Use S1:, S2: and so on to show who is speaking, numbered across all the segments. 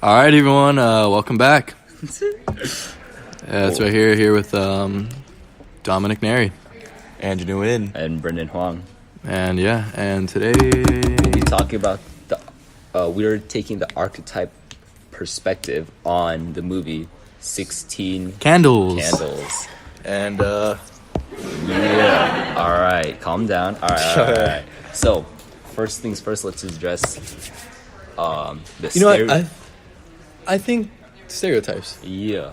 S1: All right, everyone. Welcome back. It's right here with Dominic Neri.
S2: Andrew Nguyen.
S3: And Brendan Huang.
S1: And today
S3: We'll be talking about we're taking the archetype perspective on the movie 16
S1: Candles.
S3: And yeah. All right, calm down. All right. So, first things first, let's address
S1: I think stereotypes.
S3: Yeah.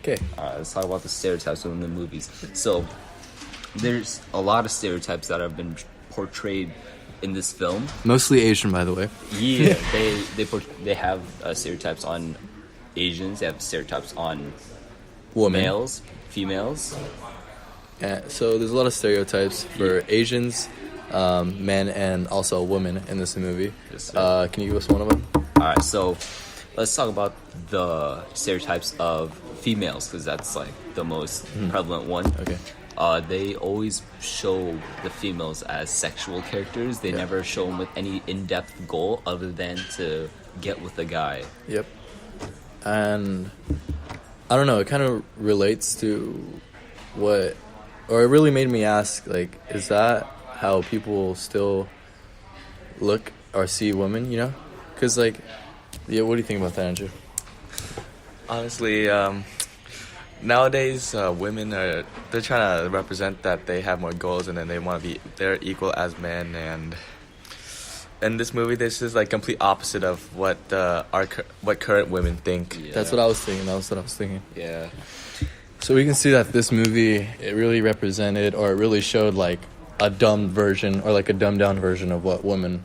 S1: Okay.
S3: All right, let's talk about the stereotypes within the movies. So, there's a lot of stereotypes that have been portrayed in this film.
S1: Mostly Asian, by the way.
S3: Yeah, they have stereotypes on Asians. They have stereotypes on males, females.
S1: So there's a lot of stereotypes for Asians, men, and also women in this movie.
S3: Yes, sir.
S1: Can you give us one of them?
S3: All right, so let's talk about the stereotypes of females because that's like the most prevalent one.
S1: Okay.
S3: They always show the females as sexual characters. They never show them with any in-depth goal other than to get with the guy.
S1: Yep. And I don't know, it kind of relates to it really made me ask, like, is that how people still look or see women, you know? Because, like, yeah, what do you think about that, Andrew?
S2: Honestly, nowadays women they're trying to represent that they have more goals and then they're equal as men, and in this movie this is like complete opposite of what current women think.
S3: Yeah.
S1: That's what I was thinking.
S3: Yeah.
S1: So we can see that this movie, it really represented, or it really showed, like, a dumbed version, or like a dumbed down version of what women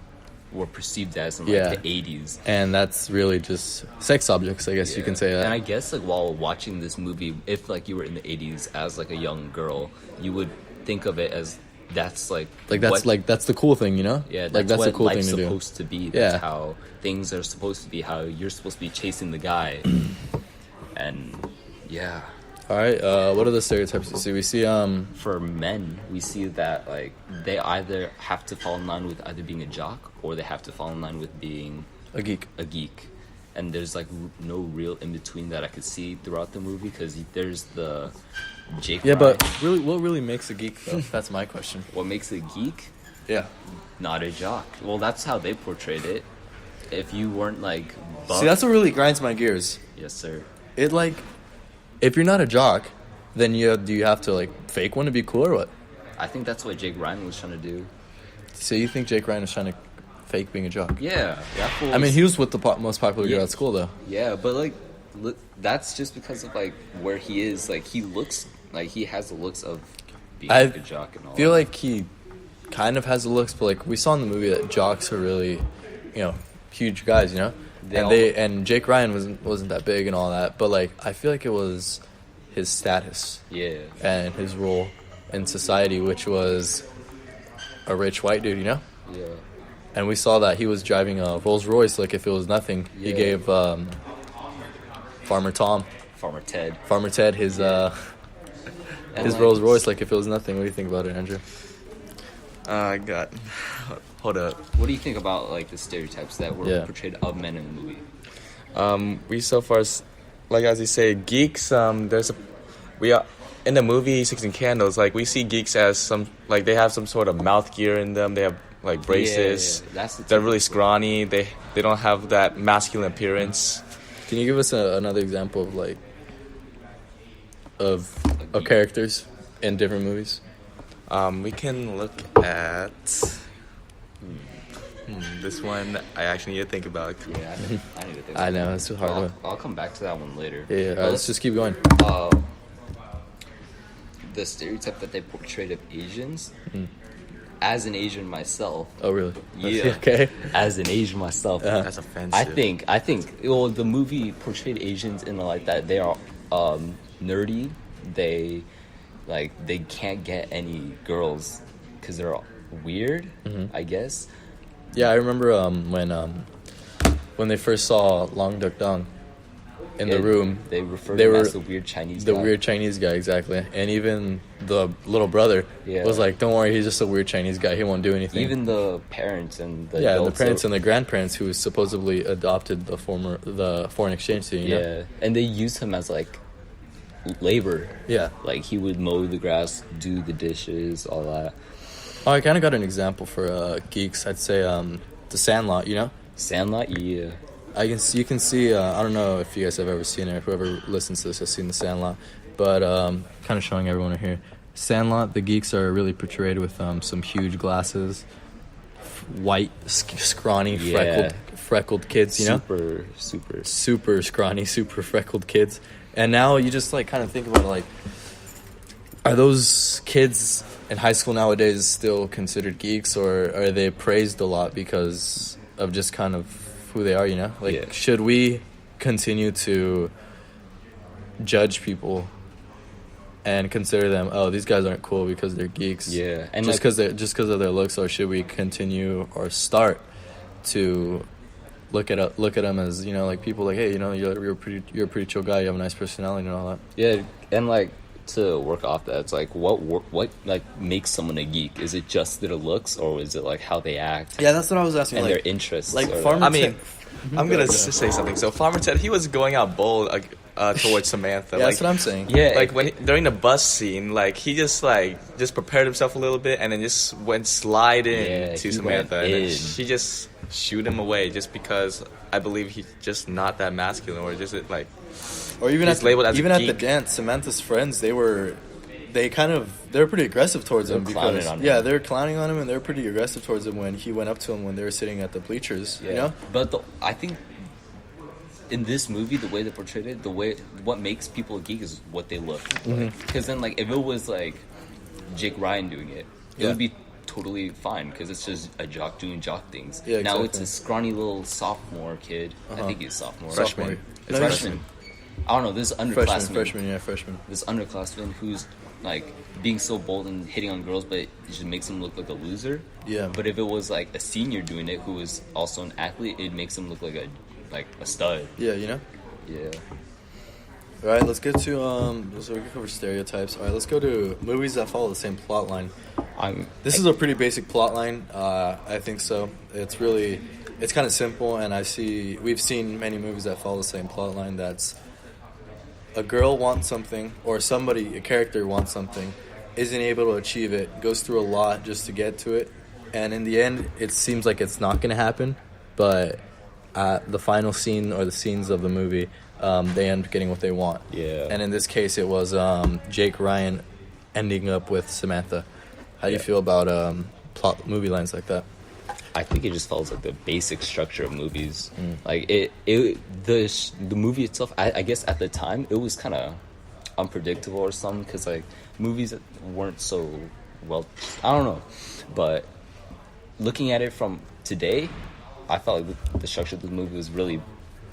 S3: were perceived as in like the 80s.
S1: And that's really just sex objects, I guess you can say that.
S3: And I guess like while watching this movie, if like you were in the 80s as like a young girl, you would think of it as that's that's the cool thing, you know? Yeah,
S1: that's
S3: what
S1: a cool thing
S3: life's
S1: to do.
S3: supposed to be. That's how things are supposed to be, how you're supposed to be chasing the guy. And yeah.
S1: All right, what are the stereotypes you see? We see
S3: for men, we see that like they either have to fall in line with either being a jock or they have to fall in line with being
S1: a geek.
S3: And there's like no real in between that I could see throughout the movie because there's the Jake.
S1: Yeah,
S3: Ryan.
S1: but really, what really makes a geek though? That's my question.
S3: What makes a geek?
S1: Yeah.
S3: Not a jock. Well, that's how they portrayed it. If you weren't like buff,
S1: see, that's what really grinds my gears.
S3: Yes, sir.
S1: It like, if you're not a jock, then do you have to like fake one to be cool or what?
S3: I think that's what Jake Ryan was trying to do.
S1: So you think Jake Ryan was trying to fake being a jock?
S3: Yeah.
S1: I mean, he was with the most popular girl at school, though.
S3: Yeah, but like, that's just because of like where he is. Like, he looks like he has the looks of being like a jock and all. I feel
S1: like he kind of has the looks, but like we saw in the movie that jocks are really, huge guys, you know. And Jake Ryan wasn't that big and all that, but like I feel like it was his status, and his role in society, which was a rich white dude, you know.
S3: Yeah.
S1: And we saw that he was driving a Rolls Royce like if it was nothing. Yeah. He gave Farmer Ted his Rolls Royce like if it was nothing. What do you think about it, Andrew?
S2: Hold up.
S3: What do you think about like the stereotypes that were portrayed of men in the movie?
S2: We so far, like as you say, geeks. We are in the movie 16 Candles. Like we see geeks as some like they have some sort of mouth gear in them. They have like braces.
S3: Yeah.
S2: They're really scrawny. They don't have that masculine appearance.
S1: Can you give us another example of like of characters in different movies?
S2: We can look at this one. I actually need to think about.
S3: Yeah, I need to think.
S1: I know it's a hard one.
S3: I'll come back to that one later.
S1: Yeah, let's just keep going.
S3: The stereotype that they portrayed of Asians. As an Asian myself.
S1: Oh, really?
S3: Yeah.
S1: Okay.
S3: As an Asian myself.
S2: That's offensive.
S3: I think. Well, the movie portrayed Asians in like that. They are nerdy. They can't get any girls because they're weird. I guess.
S1: Yeah, I remember when they first saw Long Duk Dong. in the room.
S3: They referred
S1: They
S3: to him
S1: were
S3: as the weird Chinese
S1: the
S3: guy.
S1: weird Chinese guy, exactly. And even the little brother was like, "Don't worry, he's just a weird Chinese guy. He won't do anything."
S3: Even the parents and the
S1: the
S3: adults,
S1: parents and the grandparents who supposedly adopted the foreign exchange student. You know?
S3: and they used him as like labor.
S1: Yeah.
S3: Like he would mow the grass, do the dishes, all that.
S1: Oh, I kind of got an example for geeks. I'd say The Sandlot. You know.
S3: Sandlot, yeah.
S1: You can see. I don't know if you guys have ever seen it. Whoever listens to this has seen The Sandlot, but kind of showing everyone here. Sandlot. The geeks are really portrayed with some huge glasses, white, scrawny, freckled kids. You know, super scrawny, super freckled kids. And now you just like kind of think about it, like, are those kids in high school nowadays still considered geeks, or are they praised a lot because of just kind of who they are, you know? Like, should we continue to judge people and consider them, oh, these guys aren't cool because they're geeks?
S3: Yeah. And
S1: just because of their looks, or should we continue or start to look at them as, you know, like people like, hey, you know, you're a pretty chill guy, you have a nice personality and all that.
S3: Yeah, and like to work off that, it's like what like makes someone a geek? Is it just their looks, or is it like how they act?
S1: Yeah, that's what I was asking.
S3: And
S1: like,
S3: their interests.
S1: Like
S3: Farmer.
S2: I mean, I'm gonna say something. So Farmer Ted, he was going out bold towards Samantha.
S1: Yeah, that's what I'm saying.
S3: Yeah,
S2: like during the bus scene, like he just prepared himself a little bit and then just went slide in to Samantha, and then she just shoot him away just because I believe he's just not that masculine, or just like.
S1: Or even at
S2: the
S1: dance, Samantha's friends, they were pretty aggressive towards him because they were clowning on him, and they were pretty aggressive towards him when he went up to him when they were sitting at the bleachers. Yeah. You know,
S3: but I think in this movie, the way they portrayed it, what makes people a geek is what they look. Because then, like, if it was like Jake Ryan doing it, it would be totally fine because it's just a jock doing jock things. Yeah, exactly. Now it's a scrawny little sophomore kid. I think he's sophomore.
S1: Freshman.
S3: Freshman. I don't know, this underclassman.
S1: Freshman.
S3: This underclassman who's like being so bold and hitting on girls, but it just makes him look like a loser. Yeah. But if it was like a senior doing it who was also an athlete, it makes him look like a stud.
S1: Yeah, you know?
S3: Yeah.
S1: All right, let's get to so we can cover stereotypes. All right, let's go to movies that follow the same plot line. This is a pretty basic plot line. I think so. It's kind of simple, and we've seen many movies that follow the same plot line. That's a girl wants something, or a character wants something, isn't able to achieve it, goes through a lot just to get to it, and in the end, it seems like it's not going to happen, but at the final scene or the scenes of the movie, they end up getting what they want.
S3: Yeah.
S1: And in this case, it was Jake Ryan ending up with Samantha. How do you feel about movie lines like that?
S3: I think it just follows like the basic structure of movies. Like the movie itself, I guess at the time it was kind of unpredictable or something, because like movies weren't so well, I don't know, but looking at it from today, I felt like the structure of the movie was really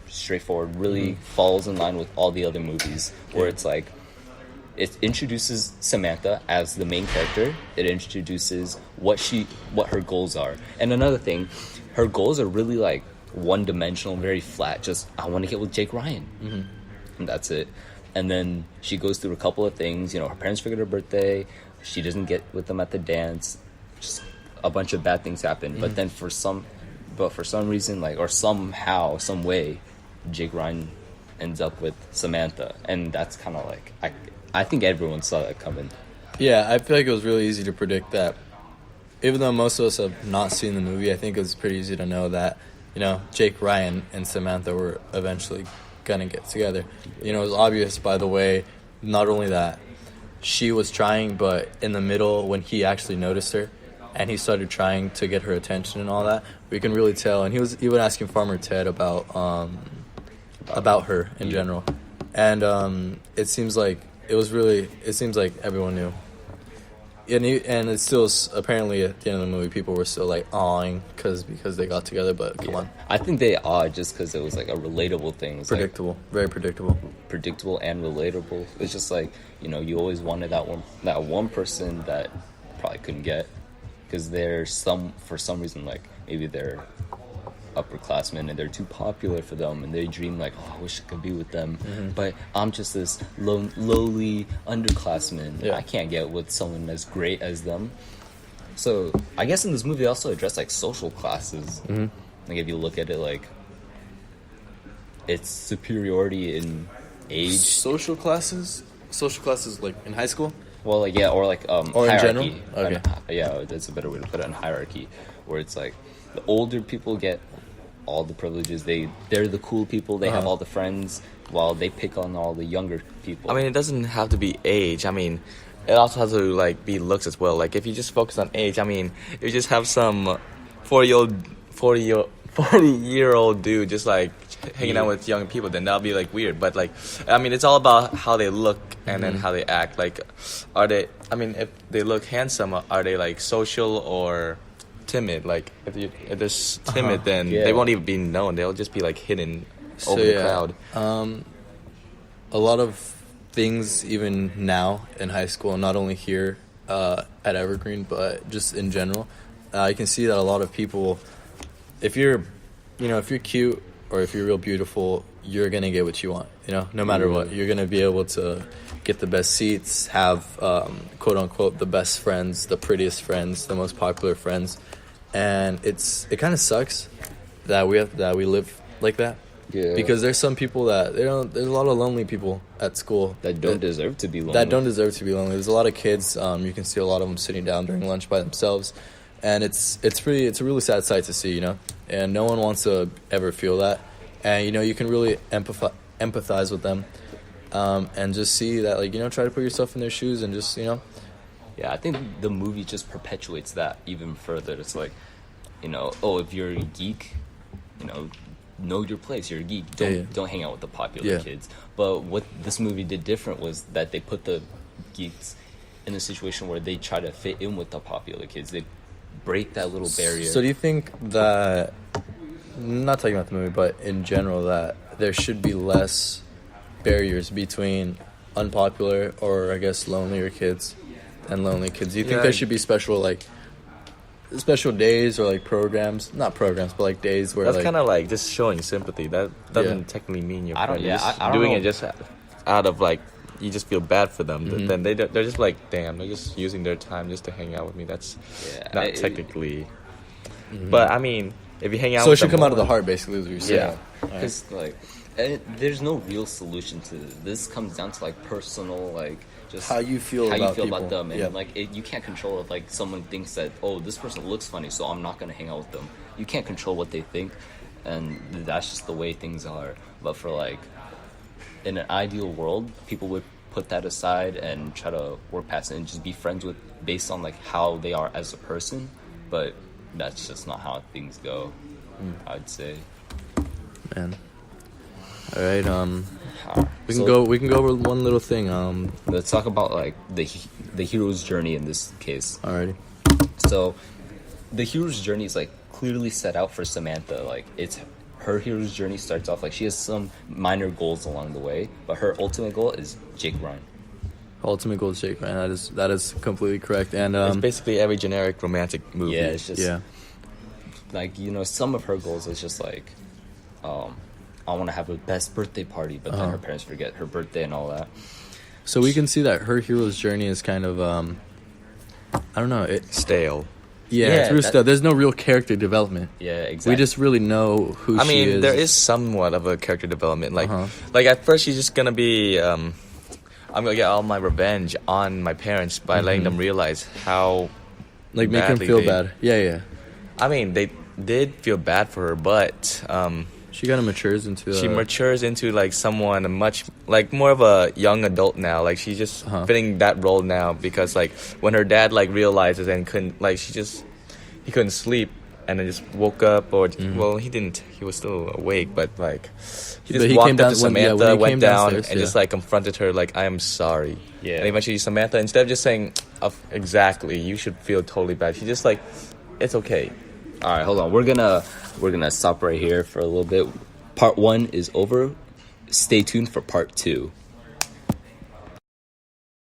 S3: straightforward, really falls in line with all the other movies, where it's like it introduces Samantha as the main character. It introduces what her goals are. And another thing, her goals are really like one-dimensional, very flat. Just, I want to get with Jake Ryan. And that's it. And then she goes through a couple of things. You know, her parents forget her birthday. She doesn't get with them at the dance. Just a bunch of bad things happen. But then for some reason, like, or somehow, some way, Jake Ryan ends up with Samantha. And that's kind of like, I think everyone saw that coming. Yeah,
S1: I feel like it was really easy to predict that. Even though most of us have not seen the movie, I think it was pretty easy to know that, you know, Jake Ryan and Samantha were eventually going to get together. You know, it was obvious by the way, not only that she was trying, but in the middle when he actually noticed her and he started trying to get her attention and all that, we can really tell. And he was even asking Farmer Ted about her in general. And it seems like everyone knew. And it's still, apparently at the end of the movie, people were still like awing because they got together, but come on.
S3: I think they awed just because it was like a relatable thing. It's
S1: predictable, very predictable.
S3: Predictable and relatable. It's just like, you know, you always wanted that one person that probably couldn't get, because for some reason, like maybe they're upperclassmen and they're too popular for them, and they dream like, oh, I wish I could be with them, but I'm just this lowly underclassman.
S1: Yeah.
S3: I can't get with someone as great as them. So I guess in this movie they also address like social classes. Like if you look at it, like it's superiority in age.
S1: Social classes like in high school.
S3: Well, like yeah, or like
S1: Or in
S3: hierarchy.
S1: general? Okay.
S3: Yeah, that's a better way to put it. In hierarchy, where it's like the older people get all the privileges. They're the cool people. They have all the friends, while they pick on all the younger people.
S2: I mean, it doesn't have to be age. I mean, it also has to like be looks as well. Like if you just focus on age, I mean, if you just have some 40-year-old dude just like hanging out with young people, then that'll be like weird. But like, I mean, it's all about how they look and then how they act. Like, are they? I mean, if they look handsome, are they like social or timid? Like, if they're timid, then they won't even be known. They'll just be like hidden over the crowd.
S1: A lot of things, even now in high school, not only here at Evergreen, but just in general, you can see that a lot of people, if you're cute or if you're real beautiful, you're gonna get what you want. No matter what, you're gonna be able to get the best seats, have quote unquote the best friends, the prettiest friends, the most popular friends, and it kind of sucks that we live like that.
S3: Yeah.
S1: Because there's some people that there's a lot of lonely people at school
S3: that don't deserve to be lonely.
S1: There's a lot of kids. You can see a lot of them sitting down during lunch by themselves, and it's a really sad sight to see, and no one wants to ever feel that. And you can really empathize with them, and just see that, like, try to put yourself in their shoes and just
S3: Yeah, I think the movie just perpetuates that even further. It's like, if you're a geek, know your place. You're a geek. Don't hang out with the popular kids. But what this movie did different was that they put the geeks in a situation where they try to fit in with the popular kids. They break that little barrier.
S1: So do you think that, not talking about the movie, but in general, that there should be less barriers between unpopular or, I guess, lonelier kids and lonely kids? Do you think there should be special days or like programs, not programs, but like days where
S2: that's kind of like just showing sympathy. That doesn't technically mean you're doing it just out of like you just feel bad for them. Then they're just like, damn, they're just using their time just to hang out with me. That's not technically. But I mean, if you hang out,
S1: so it should come out of the heart, basically, is what you're saying.
S3: Because there's no real solution to this. This comes down to like personal, like just
S1: how you feel about
S3: them, and you can't control if like someone thinks that, oh, this person looks funny, so I'm not gonna hang out with them. You can't control what they think, and that's just the way things are. But for like in an ideal world, people would put that aside and try to work past it and just be friends with based on like how they are as a person. But that's just not how things go. I'd say.
S1: Man. All right. We can go over one little thing.
S3: Let's talk about like the hero's journey in this case.
S1: Alrighty.
S3: So, the hero's journey is like clearly set out for Samantha. Like it's her hero's journey starts off like she has some minor goals along the way, but her ultimate goal is Jake Ryan.
S1: Ultimate goal is Jake Ryan. That is completely correct. And
S2: it's basically every generic romantic movie.
S3: Yeah, it's just like some of her goals is just like, I want to have a best birthday party, but then her parents forget her birthday and all that.
S1: So we can see that her hero's journey is kind of, I don't know,
S2: stale.
S1: Yeah, it's real stale. There's no real character development.
S3: Yeah, exactly.
S1: We just really know who she is.
S2: I mean, there is somewhat of a character development. Like at first she's just gonna be, I'm gonna get all my revenge on my parents by letting them realize how,
S1: like, make them feel bad. Yeah.
S2: I mean, they did feel bad for her, but
S1: she kind of matures into
S2: like someone much like more of a young adult now. Like she's just fitting that role now because like when her dad like realizes and couldn't like he couldn't sleep and then just woke up well he was still awake but like he just walked up to Samantha, went down and just like confronted her like, I am sorry. Yeah. And eventually Samantha, instead of just saying exactly, you should feel totally bad, she just like, it's okay.
S3: All right, hold on. We're gonna stop right here for a little bit. Part 1 is over. Stay tuned for part 2.